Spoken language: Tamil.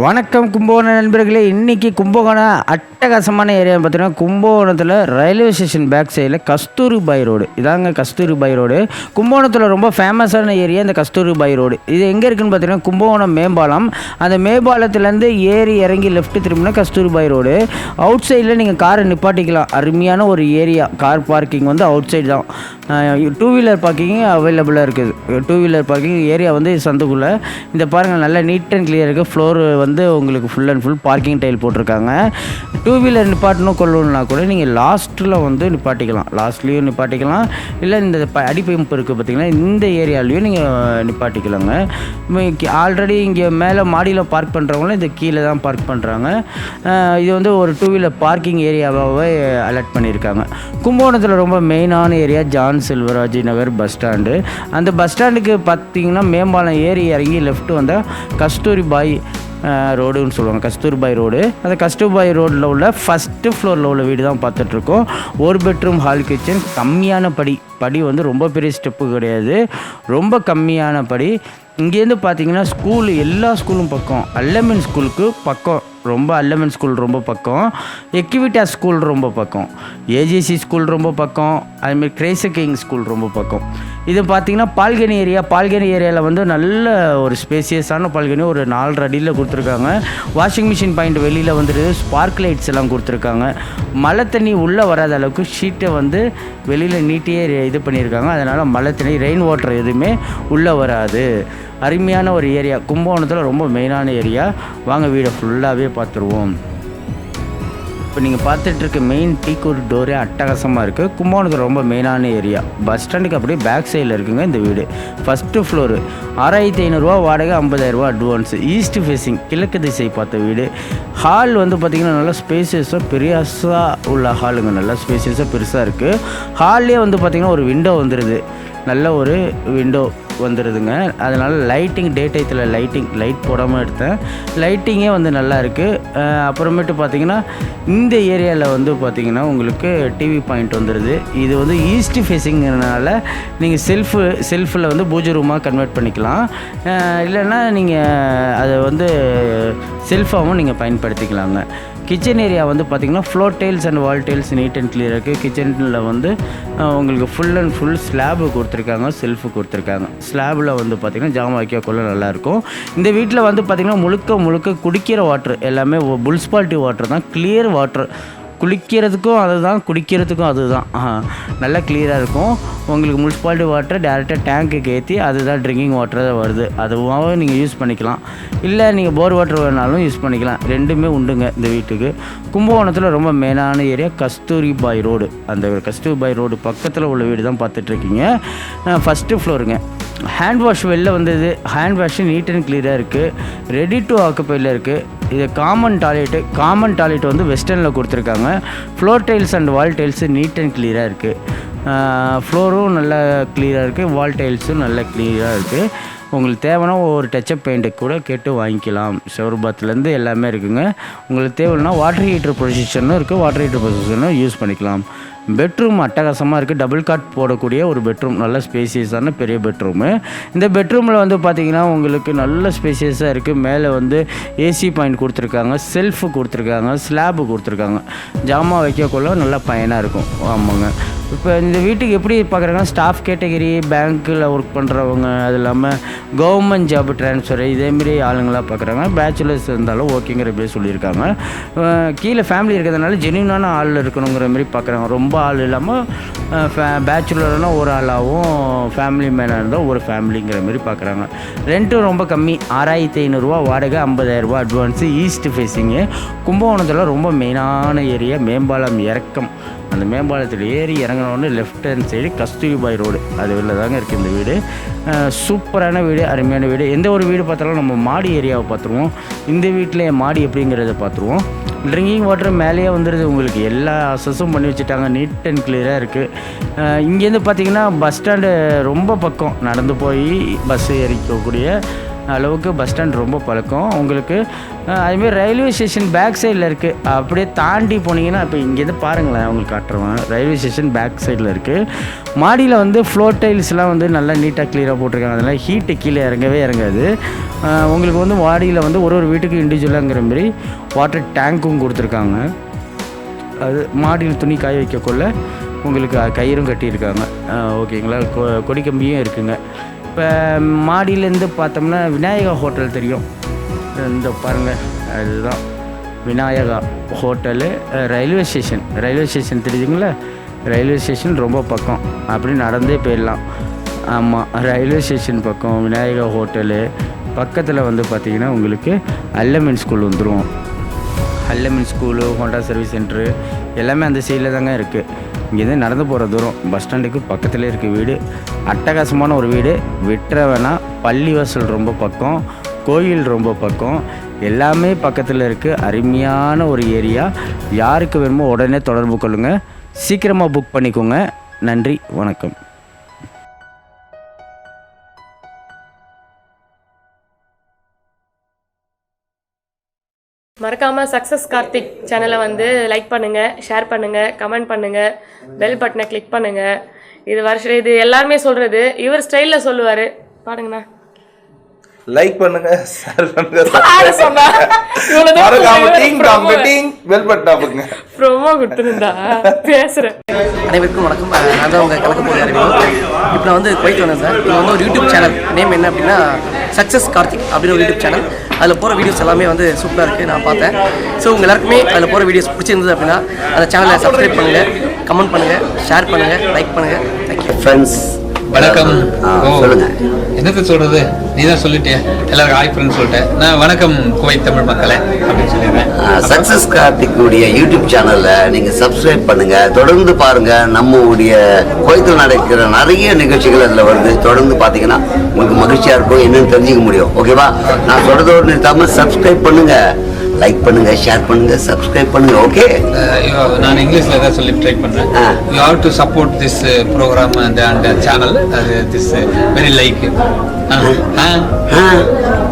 வணக்கம் கும்பகோணம் நண்பர்களே. இன்றைக்கி கும்பகோணம் அட்டகாசமான ஏரியான்னு பார்த்தீங்கன்னா, கும்பகோணத்தில் ரயில்வே ஸ்டேஷன் பேக் சைடில் கஸ்தூரிபாய் ரோடு. இதாங்க கஸ்தூரிபாய் ரோடு. கும்பகோணத்தில் ரொம்ப ஃபேமஸான ஏரியா இந்த கஸ்தூரிபாய் ரோடு. இது எங்கே இருக்குதுன்னு பார்த்தீங்கன்னா, கும்பகோணம் மேம்பாலம். அந்த மேம்பாலத்துலேருந்து ஏறி இறங்கி லெஃப்ட் திரும்பினா கஸ்தூரிபாய் ரோடு. அவுட் சைடில் நீங்கள் காரை நிப்பாட்டிக்கலாம். அருமையான ஒரு ஏரியா. கார் பார்க்கிங் வந்து அவுட் சைடு தான். டூ வீலர் பார்க்கிங் அவைலபிளாக இருக்குது. டூ வீலர் பார்க்கிங் ஏரியா வந்து சந்துக்குள்ளே. இந்த பாருங்கள், நல்லா நீட் அண்ட் கிளியர் இருக்குது. ஃப்ளோர் வந்து உங்களுக்கு full and full parking tail போட்டிருக்காங்க. டூ வீலர் நிப்பாட்டணும் கொள்ளணுன்னா கூட நீங்கள் லாஸ்ட்டில் வந்து நிப்பாட்டிக்கலாம். லாஸ்ட்லேயும் நிப்பாட்டிக்கலாம், இல்லை இந்த அடிப்பைப்பு இருக்குது பார்த்திங்கன்னா, இந்த ஏரியாலையும் நீங்கள் நிப்பாட்டிக்கலாங்க. ஆல்ரெடி இங்கே மேலே மாடியில் பார்க் பண்ணுறவங்களும் இந்த கீழே தான் பார்க் பண்ணுறாங்க. இது வந்து ஒரு டூ வீலர் பார்க்கிங் ஏரியாவாகவே அலர்ட் பண்ணியிருக்காங்க. கும்பகோணத்தில் ரொம்ப மெயினான ஏரியா ஜான் செல்வராஜ் நகர் பஸ் ஸ்டாண்டு. அந்த பஸ் ஸ்டாண்டுக்கு பார்த்திங்கன்னா, மேம்பாலம் ஏறி இறங்கி லெஃப்ட் வந்தால் கஸ்தூரிபாய் ரோடுன்னு சொல்லுவாங்க. கஸ்தூரிபாய் ரோடு. அந்த கஸ்தூரிபாய் ரோடில் உள்ள ஃபஸ்ட்டு ஃப்ளோரில் உள்ள வீடு தான் பார்த்துட்ருக்கோம். ஒரு பெட்ரூம் ஹால் கிச்சன். கம்மியான படி வந்து ரொம்ப பெரிய ஸ்டெப்பு கிடையாது, ரொம்ப கம்மியான படி. இங்கேருந்து பார்த்தீங்கன்னா ஸ்கூலு, எல்லா ஸ்கூலும் பக்கம். அல்லமென் ஸ்கூலுக்கு பக்கம், ரொம்ப அல்லமென் ஸ்கூல் ரொம்ப பக்கம். எக்விட்டாஸ் ஸ்கூல் ரொம்ப பக்கம். ஏஜிசி ஸ்கூல் ரொம்ப பக்கம். அதுமாதிரி கிரேசர் கிங் ஸ்கூல் ரொம்ப பக்கம். இது பார்த்திங்கன்னா பால்கனி ஏரியா. பால்கனி ஏரியாவில் வந்து நல்ல ஒரு ஸ்பேசியஸான பால்கனி. ஒரு 4 அடியில் கொடுத்துருக்காங்க. வாஷிங் மிஷின் பாயிண்ட் வெளியில் வந்துட்டு ஸ்பார்க் லைட்ஸ் எல்லாம் கொடுத்துருக்காங்க. மழை தண்ணி உள்ளே வராத அளவுக்கு ஷீட்டை வந்து வெளியில் நீட்டியே இது பண்ணியிருக்காங்க. அதனால் மழை தண்ணி, ரெயின் வாட்டர் எதுவுமே உள்ளே வராது. அருமையான ஒரு ஏரியா. கும்பகோணத்தில் ரொம்ப மெயினான ஏரியா. வாங்க வீடை ஃபுல்லாகவே பார்த்துருவோம். இப்போ நீங்கள் பார்த்துட்ருக்க மெயின் டீ டோரே அட்டகாசமாக இருக்குது. கும்பகோணத்தில் ரொம்ப மெயினான ஏரியா. பஸ் ஸ்டாண்டுக்கு அப்படியே பேக் சைடில் இருக்குங்க இந்த வீடு. ஃபஸ்ட்டு ஃப்ளோரு 6500 வாடகை, 50,000 அட்வான்ஸு. ஈஸ்ட் ஃபேஸிங், கிழக்கு திசை பார்த்த வீடு. ஹால் வந்து பார்த்திங்கன்னா நல்லா ஸ்பேசியஸாக பெரியாஸாக உள்ள ஹாலுங்க. நல்லா ஸ்பேசியஸாக பெருசாக இருக்குது. ஹால்லே வந்து பார்த்திங்கன்னா ஒரு விண்டோ வந்துடுது. நல்ல ஒரு விண்டோ வந்துடுதுங்க. அதனால் லைட்டிங், டே டயத்தில் லைட் போடாமல் எடுத்தேன். லைட்டிங்கே வந்து நல்லா இருக்குது. அப்புறமேட்டு பார்த்திங்கன்னா இந்த ஏரியாவில் வந்து பார்த்திங்கன்னா உங்களுக்கு டிவி பாயிண்ட் வந்துடுது. இது வந்து ஈஸ்ட் ஃபேஸிங்கிறதுனால நீங்கள் செல்ஃபில் வந்து பூஜை ரூமாக கன்வெர்ட் பண்ணிக்கலாம். இல்லைன்னா நீங்கள் அதை வந்து செல்ஃபாகவும் நீங்கள் பயன்படுத்திக்கலாங்க. கிச்சன் ஏரியா வந்து பார்த்திங்கன்னா floor tiles and wall tiles neat and clear இருக்குது. கிச்சனில் வந்து உங்களுக்கு ஃபுல் அண்ட் ஃபுல் ஸ்லாபு கொடுத்துருக்காங்க, செல்ஃபு கொடுத்துருக்காங்க. ஸ்லாபில் வந்து பார்த்திங்கன்னா ஜாமான் வைக்கக்குள்ள நல்லாயிருக்கும். இந்த வீட்டில் வந்து பார்த்திங்கன்னா முழுக்க குடிக்கிற வாட்ரு எல்லாமே முனிசிபாலிட்டி வாட்ரு தான். Clear water. குளிக்கிறதுக்கும் அதுதான், குடிக்கிறதுக்கும் அதுதான். நல்லா கிளியராக இருக்கும். உங்களுக்கு முனிசிபாலிட்டி வாட்டர் டேரெக்டாக டேங்க்குக்கு ஏற்றி அதுதான் ட்ரிங்கிங் வாட்டராக வருது. அதுவாக நீங்கள் யூஸ் பண்ணிக்கலாம். இல்லை நீங்கள் போர் வாட்டர் வேணாலும் யூஸ் பண்ணிக்கலாம். ரெண்டுமே உண்டுங்க இந்த வீட்டுக்கு. கும்பகோணத்தில் ரொம்ப மெயினான ஏரியா கஸ்தூரிபாய் ரோடு. அந்த கஸ்தூரிபாய் ரோடு பக்கத்தில் உள்ள வீடு தான் பார்த்துட்ருக்கீங்க. ஃபஸ்ட்டு ஃப்ளோருங்க. ஹேண்ட் வாஷ் வெளில வந்தது. ஹேண்ட் வாஷு நீட் அண்ட் கிளியராக இருக்குது. ரெடி டு ஆக்குப்பையில் இருக்குது. இது காமன் டாய்லெட் வந்து வெஸ்டர்னில் கொடுத்துருக்காங்க. Floor tiles and wall tiles neat and கிளியராக இருக்குது. ஃப்ளோரும் நல்லா கிளியராக இருக்குது. வால் டைல்ஸும் நல்லா கிளியராக இருக்குது. உங்களுக்கு தேவைன்னா ஒரு டச்சப் பெயிண்ட்டு கூட கேட்டு வாங்கிக்கலாம். ஷவர் பாத்லேருந்து எல்லாமே இருக்குதுங்க. உங்களுக்கு தேவைன்னா வாட்டர் ஹீட்டர் பொசிஷனும் இருக்குது. வாட்டர் ஹீட்டர் பொசிஷனும் யூஸ் பண்ணிக்கலாம். பெட்ரூம் அட்டகாசமாக இருக்குது. டபுள் காட் போடக்கூடிய ஒரு பெட்ரூம். நல்ல ஸ்பேசியஸான பெரிய பெட்ரூமு. இந்த பெட்ரூமில் வந்து பார்த்திங்கன்னா உங்களுக்கு நல்ல ஸ்பேசியஸாக இருக்குது. மேலே வந்து ஏசி பாயிண்ட் கொடுத்துருக்காங்க, செல்ஃபு கொடுத்துருக்காங்க, ஸ்லாபு கொடுத்துருக்காங்க. ஜாமான் வைக்கக்குள்ள நல்லா பயனாக இருக்கும். ஆமாங்க. இப்போ இந்த வீட்டுக்கு எப்படி பார்க்குறாங்கன்னா, ஸ்டாஃப் கேட்டகரி, பேங்க்கில் ஒர்க் பண்ணுறவங்க, அது இல்லாமல் கவர்மெண்ட் ஜாப் ட்ரான்ஸ்ஃபர், இதேமாரி ஆளுங்களாக பார்க்குறாங்க. பேச்சுலர்ஸ் இருந்தாலும் ஓகேங்கிற மாதிரி சொல்லியிருக்காங்க. கீழே ஃபேமிலி இருக்கிறதுனால ஜென்யூனான ஆள் இருக்கணுங்கிற மாதிரி பார்க்குறாங்க. ரொம்ப ஆள் இல்லாமல் பேச்சுலர்னால் ஒரு ஆளாகவும், ஃபேமிலி மேனாக இருந்தால் ஒரு ஃபேமிலிங்கிற மாதிரி பார்க்குறாங்க. ரெண்ட்டும் ரொம்ப கம்மி. 6500 வாடகை, 50,000 அட்வான்ஸு. East facing. கும்பகோணத்தில் ரொம்ப மெயினான ஏரியா. மேம்பாலம் இறக்கம். அந்த மேம்பாலத்தில் ஏறி இறங்கினோடனே left hand side Kasturibai Road. அது வெளில தாங்க இருக்குது இந்த வீடு. சூப்பரான வீடு, அருமையான வீடு. எந்த ஒரு வீடு பார்த்தாலும் நம்ம மாடி ஏரியாவை பார்த்துருவோம். இந்த வீட்டில் மாடி எப்படிங்கிறத பார்த்துருவோம். ட்ரிங்கிங் வாட்டர் மேலேயே வந்துடுது. உங்களுக்கு எல்லா அசஸும் பண்ணி வச்சுட்டாங்க. நீட் அண்ட் கிளியராக இருக்குது. இங்கேருந்து பார்த்திங்கன்னா பஸ் ஸ்டாண்டு ரொம்ப பக்கம். நடந்து போய் பஸ் ஏறிக்கக்கூடிய அளவுக்கு பஸ் ஸ்டாண்ட் ரொம்ப பழக்கம் உங்களுக்கு. அதுமாரி ரயில்வே ஸ்டேஷன் பேக் சைடில் இருக்குது. அப்படியே தாண்டி போனீங்கன்னா இப்போ இங்கேருந்து பாருங்களேன், உங்களுக்கு காட்டுறேன். ரயில்வே ஸ்டேஷன் பேக் சைடில் இருக்குது. மாடியில் வந்து ஃப்ளோர் டைல்ஸ்லாம் வந்து நல்லா நீட்டாக க்ளியராக போட்டிருக்காங்க. அதனால் ஹீட்டு கீழே இறங்காது. உங்களுக்கு வந்து மாடியில் வந்து ஒரு வீட்டுக்கு இண்டிவிஜுவலாங்கிற மாரி வாட்டர் டேங்க்கும் கொடுத்துருக்காங்க. அது மாடியில் துணி காய வைக்கக்குள்ள உங்களுக்கு கயிறும் கட்டியிருக்காங்க. ஓகேங்களா, கொடி கம்பியும் இருக்குங்க. இப்போ மாடியிலேருந்து பார்த்தோம்னா விநாயகா ஹோட்டல் தெரியும், இந்த பாருங்கள், அதுதான் விநாயகா ஹோட்டலு. ரயில்வே ஸ்டேஷன் தெரியுதுங்களா, ரயில்வே ஸ்டேஷன் ரொம்ப பக்கம், அப்படி நடந்தே போயிடலாம். ஆமாம், ரயில்வே ஸ்டேஷன் பக்கம் விநாயகா ஹோட்டலு பக்கத்தில் வந்து பார்த்திங்கன்னா உங்களுக்கு அல்லமின் ஸ்கூல் வந்துடும். அல்லமின் ஸ்கூலு, ஹோண்டா சர்வீஸ் சென்ட்ரு எல்லாமே அந்த சைடில் தாங்க இருக்குது. இங்கேருந்து நடந்து போகிற தூரம், பஸ் ஸ்டாண்டுக்கு பக்கத்தில் இருக்குது வீடு. அட்டகாசமான ஒரு வீடு, விட்டுற வேணாம். பள்ளிவாசல் ரொம்ப பக்கம், கோயில் ரொம்ப பக்கம், எல்லாமே பக்கத்தில் இருக்குது. அருமையான ஒரு ஏரியா. யாருக்கு வேணுமோ உடனே தொடர்பு கொள்ளுங்கள், சீக்கிரமாக புக் பண்ணிக்கோங்க. நன்றி, வணக்கம். மறக்காமல் சக்ஸஸ் கார்த்திக் சேனலை வந்து லைக் பண்ணுங்கள், ஷேர் பண்ணுங்கள், கமெண்ட் பண்ணுங்கள், பெல் பட்டனை கிளிக் பண்ணுங்கள். இது எல்லாருமே சொல்கிறது, இவர் ஸ்டைலில் சொல்லுவார். பாருங்கண்ணா, லைக் பண்ணுங்க, ஷேர் பண்ணுங்க, ப்ரோமோ கொடுத்துருந்தா பேசுகிறேன். அனைவருக்கும் வணக்கம். நான் தான் உங்கள் கலக்க போகிற அறிவு. இப்போ நான் வந்து குவைத் வந்தேன் சார். இது வந்து ஒரு யூடியூப் சேனல், நேம் என்ன அப்படின்னா சக்ஸஸ் கார்த்திக் அப்படின்னு ஒரு யூடியூப் சேனல். அதில் போகிற வீடியோஸ் எல்லாமே வந்து சூப்பராக இருக்குது, நான் பார்த்தேன். ஸோ உங்கள் எல்லாருக்குமே அதில் போகிற வீடியோஸ் பிடிச்சிருந்தது அப்படின்னா அந்த சேனலை சப்ஸ்கிரைப் பண்ணுங்கள், கமெண்ட் பண்ணுங்கள், ஷேர் பண்ணுங்கள், லைக் பண்ணுங்கள். Thank you friends. வணக்கம். சொல்லுங்க, என்னது சொல்றது, நீ தான் சொல்லிட்டே எல்லாருக்கும் ஹாய் ஃப்ரெண்ட்ஸ் சொல்லிட்டேன். நான் வணக்கம் குவைத் தமிழ் மக்களே அப்படின்னு சொல்லிடுறேன். சக்ஸஸ் கார்த்திக்குடைய யூடியூப் சேனலை நீங்கள் சப்ஸ்கிரைப் பண்ணுங்க, தொடர்ந்து பாருங்க. நம்மளுடைய குவைத்தில் நடக்கிற நிறைய நிகழ்ச்சிகள் அதில் வருது. தொடர்ந்து பார்த்தீங்கன்னா உங்களுக்கு மகிழ்ச்சியாக இருக்கும், என்னன்னு தெரிஞ்சுக்க முடியும். ஓகேவா? நான் சொல்றதோடு நிறுத்தாமல் சப்ஸ்கிரைப் பண்ணுங்க, லைக் பண்ணுங்க, ஷேர் பண்ணுங்க, சப்ஸ்கிரைப் பண்ணுங்க. ஓகே, நான் இங்கிலீஷ்ல ஏதாவது சொல்லி ட்ரை பண்றேன். You have to support this program and channel. This very like